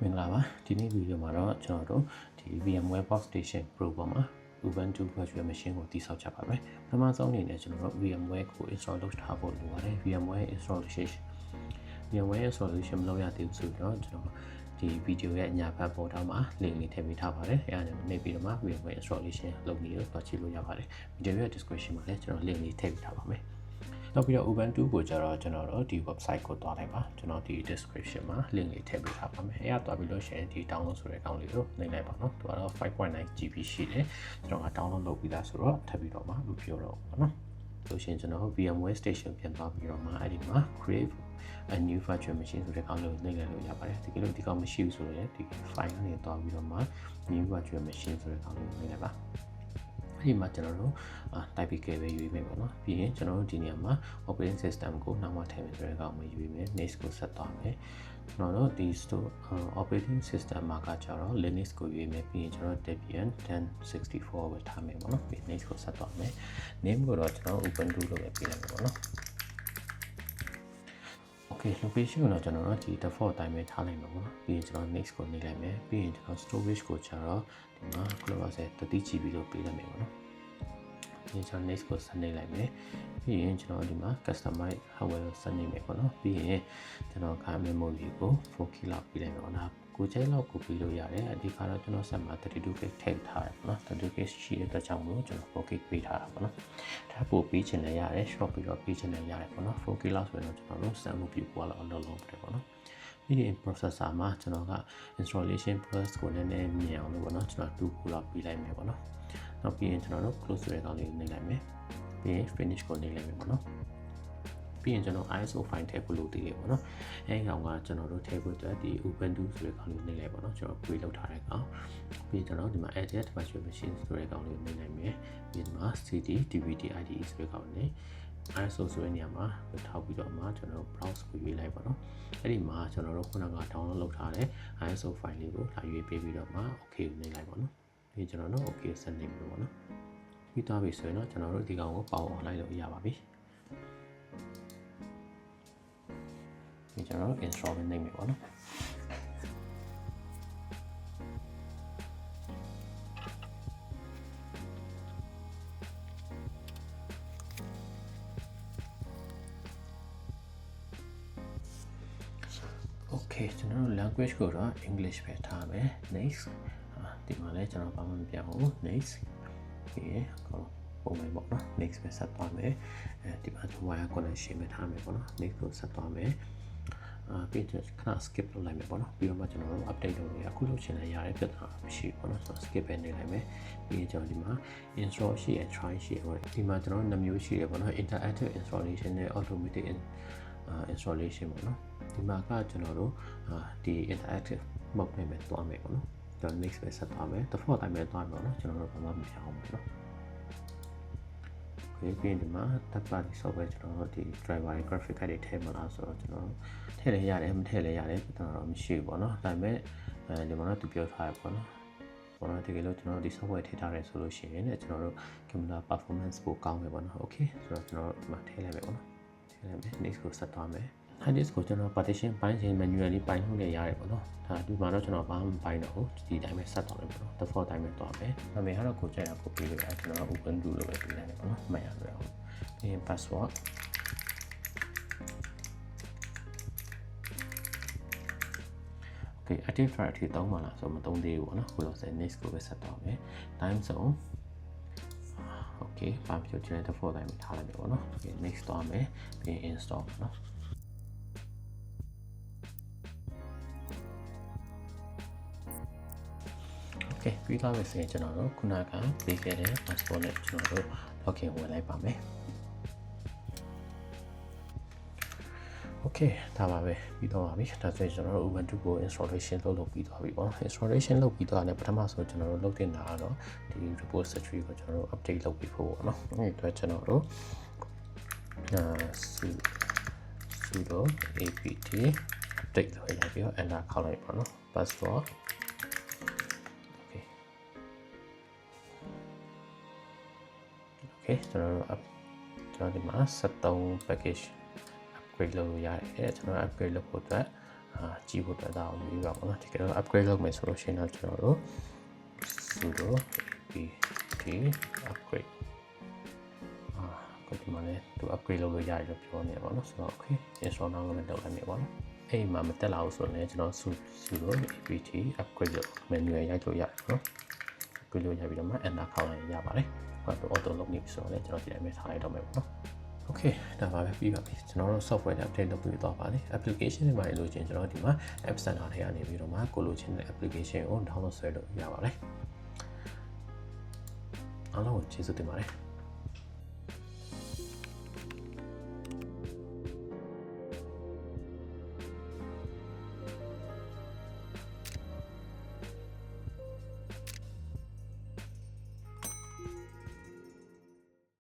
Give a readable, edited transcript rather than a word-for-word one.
င်္ဂလာပါဒီနေ့ဗီဒီယိုမှာတော့ကျွန်တော်တို့ဒီ VMware Workstation Pro ပေါ်မှာ Ubuntu Virtual Machine ကိုတည်ဆောက်ကြပါမယ်ပထမဆုံးအနေနဲ့ကျွန်တော်တို့ VMware ကို install လုပ်ထားဖို့လိုပါတယ် VMware installation မလုပ်ရသေးဘူးဆိုတော့ကျွန်တော်ဒီဗီဒီယိုရဲ့အညာဘက်ပေါ်တော့မှာ link လေးထည့်ပေးထားပါတယ်အဲဒါနဲ့နေပြီးတော့မှ VMware installation လုပ်နေတော့ကြည့်လို့ရပါတယ်ဗီဒီယိုရဲ့ description မှာလည်းကျွန်တော် link လေးထည့်ပေးထားပါမယ်နောက်ပြီးတော့ Ubuntu ကိုကျတော့ကျွန်တော်တို့ဒီ website ကိုတွားလိုက်ပါကျွန်တော်ဒီ description မှာ link လေးထည့်ပေးထားပါမယ်အဲဒါတွားပြီးလို့ရှိရင်ဒီ download ဆိုတဲ့ကောင်လေးကိုနှိပ်လိုက်ပါနော်သူကတော့ 5.9 GB ရှိတယ်ကျွန်တော်က download လုပ်ပြီးသားဆိုတော့ထပ်ပြီးတော့မှမပြောတော့ဘူးနော်လို့ရှိရင်ကျွန်တော် VMware station ပြန်သွားပြီးတော့မှအဲ့ဒီမှာ create a new virtual machine ဆိုတဲ့ကောင်လေးကိုနှိပ်လိုက်လို့ရပါတယ်ဒီလိုဒီကောင်မရှိဘူးဆိုရင်ဒီ file ကနေတွားပြီးတော့မှ new virtual machine ဆိုတဲ့ကောင်လေးကိုနှိပ်လိုက်ပါဒီမှာကျွန်တော်တို့ type ခဲ့ပဲရွေးမယ်ပေါ့နော်ပြီးရင်ကျွန်တော်တို့ဒီနေရာမှာ operating system ကိုနောက်မှထည့်မယ်ဆိုတဲ့ကောင်ကိုရွေးမယ် next ကိုဆက်သွားမယ်ကျွန်တော်တို့ဒီ operating system မှာကကျတော့ Linux ကိုရွေးမယ်ပြီးရင်ကျွန်တော် Debian 1064ပဲထားမယ်ပေါ့နော်ပြီး next ကိုဆက်သွားမယ် name ကိုတော့ကျွန်တော် Ubuntu လို့ပဲပေးလိုက်မယ်ပေါ့နော်Okay location ကိုတော့ကျွန်တော်တို့ဒီ default အတိုင်းပဲထားလိုက်မှာပေါ့နော်ပြီးရင်ကျွန်တော် next ကိုနှိပ်လိုက်မယ်ပြီးရင်ကျွန်တော် storage ကိုကျတော့ဒီမှာ close 30 GB လို့ပေးလိုက်မယ်ပေါ့နော်ပြီးရင်ကျွန်တော် next ကိုဆက်နှိပ်လိုက်မယ်ပြီးရင်ကျွန်တော်ဒီမှာ customize hardware ကိုဆက်နှိပ်မယ်ပေါ့နော်ပြီးရင်ကျွန်တော်က memory ကို 4KB လောက်ပေးလိုက်မယ်ပေါ့နော်ကိုကျဲလောက်ကိုပေးလို့ရတယ်အဓိကတော့ကျွန်တော်ဆက်မှာ 32GB ထည့်ထားတယ်ပေါ့နော် 32GB ရှိတဲ့အတွက်ကြောင့်မလို့ကျွန်တော် 4KB ပေးထားတာပေါ့နော်ဒါပို့ပေးချင်လည်းရတယ် short ပြီးတော့ပေးချင်လည်းရတယ်ပေါ့နော် 4KB လောက်ဆိုရင်တော့ကျွန်တော်တို့စမ်းမှုပြပွားလောက်အလုပ်လုပ်တယ်ပေါ့နော်ပြီးရင် processor မှာကျွန်တော်က installation process ကိုနည်းနည်းမြင်အောင်လို့ပေါ့နော်ကျွန်တော်2ခုလောက်ပေးလိုက်မယ်ပေါ့နော်နောက်ပြီးရင်ကျွန်တော်တို့ close ဆိုတဲ့ကောင်လေးကိုနှိပ်လိုက်မယ်ပြီးရင် finish ကိုနှိပ်လိုက်မယ်ပေါ့နော်ပြီးရင်ကျွန်တော် ISO file ထည့်ဖို့လိုသေးတယ်ပေါ့နော်အဲဒီကောင်ကကျွန်တော်တို့ထည့်ဖို့အတွက်ဒီ Ubuntu ဆိုတဲ့ကောင်လေးနှိပ်လိုက်ပေါ့နော်ကျွန်တော် create လုပ်ထားတဲ့ကောင်ပြီးရင်ကျွန်တော်ဒီမှာ edit virtual machine ဆိုတဲ့ကောင်လေးကိုနှိပ်လိုက်မယ်ပြီးရင်ဒီမှာ cd dvd ide ဆိုတဲ့ကောင်လေး ISO ဆိုတဲ့နေရာမှာထောက်ပြီးတော့မှကျွန်တော် browse ကိုရွေးလိုက်ပါတော့အဲ့ဒီမှာကျွန်တော်တို့ခုနက download လုပ်ထားတဲ့ ISO file လေးကိုလာရွေးပေးပြီးတော့မှ okay ကိုနှိပ်လိုက်ပါတော့ပြီးကျွန်တော်တို့ okay ဆက်နေပြီပေါ့နော်ပြီးသွားပြီဆိုရင်တော့ကျွန်တော်တို့ဒီကောင်ကိုပေါအောင်လိုက်လို့ရပါပြီဒီကျွန်တော် install လုပ်နေပြီပေါ့နော်Okay ကျွန်တော်တို့ language ကိုတော့ English ပဲထားမယ် next ဒီမှာလည်းကျွန်တော်ဘာမှမပြောင်းဘူး next ပြီးရင်ပုံမှန်ပေါ့နော် next ပဲဆက်သွားမယ်ဒီမှာ wire connection ပဲထားမယ်ပေါ့နော် next ကိုဆက်သွားမယ်ပြီးတော့ခဏ skip လုပ်လိုက်မယ်ပေါ့နော်ပြီးတော့မှကျွန်တော်တို့ update လုပ်နေအခုလုပ်ချင်တဲ့ရတဲ့ပြဿနာမရှိဘူးပေါ့နော်ဆိုတော့ skip ပဲနေလိုက်မယ်ပြီးရင်ကျွန်တော်ဒီမှာ install ရှိရ try ရှိရပေါ့ဒီမှာကျွန်တော်2မျိုးရှိရပေါ့နော် interactive installation နဲ့ automatic installation ပေါ့နော်ဒီမှာကကျွန်တော်တို့ဒီ interactive mode နဲ့ပဲသွားမယ်ပေါ့နော်ကျွန်တော် next ပဲဆက်သွားမယ် default အတိုင်းပဲသွားမယ်ပေါ့နော်ကျွန်တော်တို့ဘာမှမပြောင်းဘူးပေါ့နော်ပြီးရင်ဒီမှာ third party software ကျွန်တော်တို့ဒီ driver တွေ graphic card တွေထည့်မလားဆိုတော့ကျွန်တော်တို့ထည့်လည်းရတယ်မထည့်လည်းရတယ်ကျွန်တော်တို့မရှိဘူးပေါ့နော်ဒါပေမဲ့ဒီမှာတော့သူပြောထားရပေါ့နော်ပေါ့နော်တကယ်လို့ကျွန်တော်တို့ဒီ software ထည့်ထားရဲဆိုလို့ရှိရင်လည်းကျွန်တော်တို့ camera performance ပိုကောင်းမယ်ပေါ့နော် okay ဆိုတော့ကျွန်တော်တို့ဒီမှာထည့်လိုက်မယ်ပေါ့နော်ထည့်လိုက်မယ် next ကိုဆက်သွားမယ် hard disk ကိုကျွန်တော် partition ပိုင်းခြင်း manually ပိုင်းလို့လည်းရတယ်ပေါ့နော်ဒါဒီမှာတော့ကျွန်တော်ဘာမှမပိုင်းတော့ဘူးဒီတိုင်းပဲဆက်သွားမယ်ပေါ့နော် default တိုင်းပဲသွားမယ်နာမည်ကတော့ကိုကြိုက်တာကိုပေးလို့ရတယ်ကျွန်တော် Ubuntu လို့ပဲပေးလိုက်မယ်ပေါ့နော်မှတ်ရလွယ်အောင်ပြီးရင် password okay active directory သုံးပါလားဆိုမသုံးသေးဘူးပေါ့နော်ခုတော့ next ကိုပဲဆက်သွားမယ် time zone okay ဘာဖြစ်ချင်တဲ့ default တိုင်းပဲထားလိုက်မယ်ပေါ့နော် next သွားမယ်ပြီးရင် install ပေါ့နော်ပြီးသွားပြီဆိုရင်ကျွန်တော်တို့ခုနကပေးခဲ့တဲ့ passport နဲ့ကျွန်တော်တို့ login ဝင်လိုက်ပါမယ် Okay ဒါပါပဲပြီးတော့ပါပြီဒါဆိုရင်ကျွန်တော်တို့ Ubuntu ကို installation လုပ်ပြီးသွားပြီပေါ့နော် installation လုပ်ပြီးတော့လည်းပထမဆိုကျွန်တော်တို့လုပ်တင်တာကတော့ဒီ repository ကိုကျွန်တော်တို့ update လုပ်ပြီးဖို့ပေါ့နော်အဲ့ဒီတော့ကျွန်တော်တို့sudo apt update လုပ်ရပြီးတော့ enter ခေါက်လိုက်ပါနော် password Okay ကျွန်တော်ဒီမှာ73 package upgrade လုပ်လို့ရတယ်ကျွန်တော် upgrade လုပ်ဖို့အတွက် ကြည့်ဖို့အတွက်ဒါအောင်ယူပါပါနော်ဒီကတော့ upgrade လုပ်မယ်ဆိုလို့ရှိရင်တော့ကျွန်တော်တို့ sudo apt upgrade ကိုဒီမှာလည်းသူ upgrade လုပ်လို့ရတယ်လို့ပြောနေပါတော့ဆိုတော့ okay install now လုပ်လိုက်မယ်ပေါ့နော်အဲ့မှာမတက်လာဘူးဆိုတော့လည်းကျွန်တော် sudo apt upgrade လို့ menu ရိုက်လို့ရတယ်နော် upgrade လို့ရပြီးတော့မှ enter ခေါက်လိုက်ရပါတယ်ဟိုတော့ auto လုပ်နေပြီဆိုတော့လည်းကျွန်တော်ဒီတိုင်းပဲထားလိုက်တော့မယ်ပေါ့နော်Okay ဒါပါပဲပြီးပါပြီကျွန်တော်တို့ software တွေ update လုပ်ပြီးတော့ပါလေ application တွေမှာလို့ချင်းကျွန်တော်ဒီမှာ app center ထဲကနေပြီးတော့မှကိုလိုချင်တဲ့ application ကို download ဆွဲလို့ရပါတယ်အားလုံးကိုကျေးဇူးတင်ပါတယ်